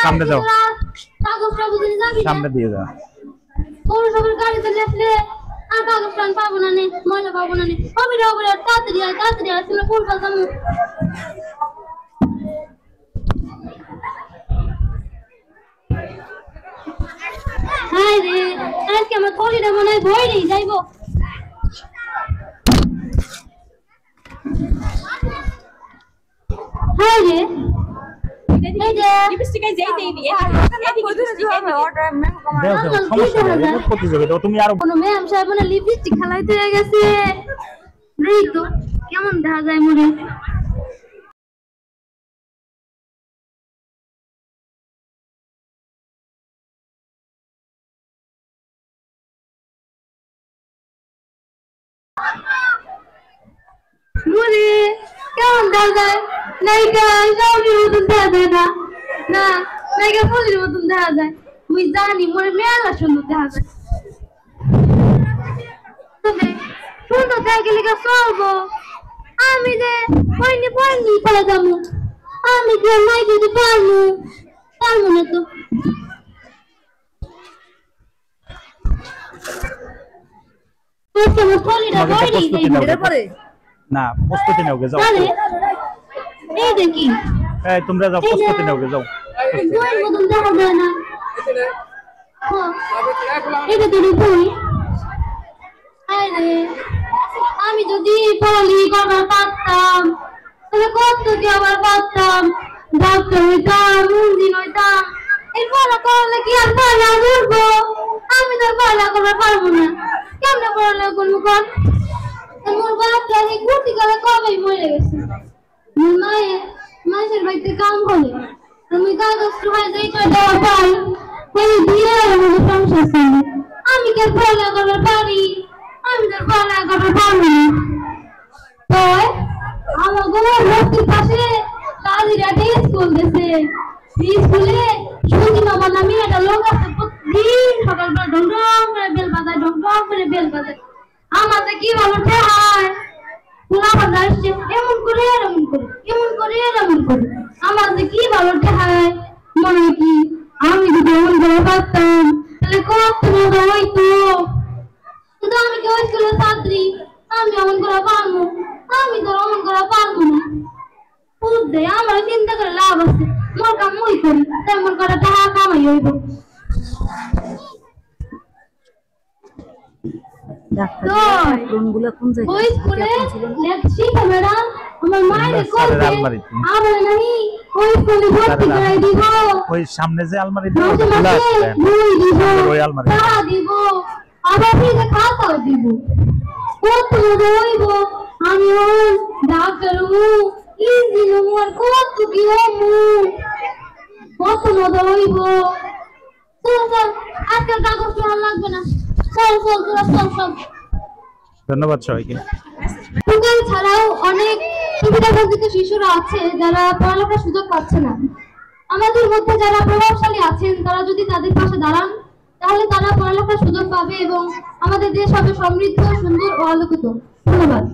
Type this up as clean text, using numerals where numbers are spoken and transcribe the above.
সামনে যাও, সামনে দিয়ে যাও। পৌরসভার গাড়িতে আসলে আর কাগজ টান পাবো না, ময়লা পাবো না, তাড়াতাড়ি আসলে ফুল পাতাম। হ্যাঁ রে, আজকে আমার থলিটা মনে হয় বই নেই, যাইবো। হ্যাঁ রে, লিপস্টিক খেলাইতে গেছে, কেমন দেখা যায় মনে। কেমন দেখা যায় নায়িকা সবই মতন দেখা যায় না, না নায়িকা ফুলের মতন দেখা যায়। মুই জানি মনে মেলা সুন্দর দেখা যায়, তবে সুন্দর দেখে লিখে চলবো। আমি যে পয়নি চলে যাবো, আমি যে নাই যদি পারবো না তো। না প্রস্তুতি নাও, যাও। এই দেখি, এই তোমরা যাও, প্রস্তুতি নাও, যাও। বইয়ের মতন দেখা যায় না, এটা তো বই। আমি যদি পড়ালেখা করবার পারতাম তাহলে কত কি আবার পারতাম, ডাক্তার হইতাম, ইঞ্জিন হইতাম। এরপর করলে কি আর পড়ালেখা করবো? আমি তো পড়ালেখা করবার পারবো না, কেমনে পড়ালেখা করবো কর? মোর বাচ্চা ঘুরতে করে কবেই মরে গেছে। মাসের বাড়িতে কাম করে, আমি কাগজ টুকায় যাই দেওয়া পাই, ওই দিয়ে আমাদের সংসার চলে। আমি কে পড়ালেখা করবার পারি? আমি তো পড়ালেখা করবার পারবো না। তো আমার গোলার ভর্তির পাশে কাজিরা স্কুল গেছে, স্কুলে শুনছি আমার নামে একটা লোক আছে, প্রতিদিন সকালবেলা ঢং ঢং করে বেল বাজায়, ঢং ঢং করে বেল বাজায়। আমাদের কি ভালো ঠেহায়, এমন করে এমন করে, এমন করে এমন করে, আমাদের কি ভালো ঠেহায়। মনে কি আমি যদি এমন করে পারতাম তাহলে কত মজা হইতো। কিন্তু আমি কি ওই স্কুলের ছাত্রী, আমি এমন করে পারবো? আমি তো এমন করে পারবো না। বুঝতে আমার চিন্তা করে লাভ আছে, মোর কাম মই করি, তেমন করে টাকা কামাই হইব। সামনে যে আলমারি আমি ডাক্তার কত কি কত মজা হইব। আজকাল কাগজ পড়া লাগবে না, ধন্যবাদ সবাইকে। ছাড়াও অনেক সুবিধাবঞ্চিত শিশুরা আছে যারা পড়ালেখার সুযোগ পাচ্ছে না। আমাদের মধ্যে যারা প্রভাবশালী আছেন তারা যদি তাদের পাশে দাঁড়ান তাহলে তারা পড়ালেখার সুযোগ পাবে এবং আমাদের দেশ হবে সমৃদ্ধ, সুন্দর ও আলোকিত। ধন্যবাদ।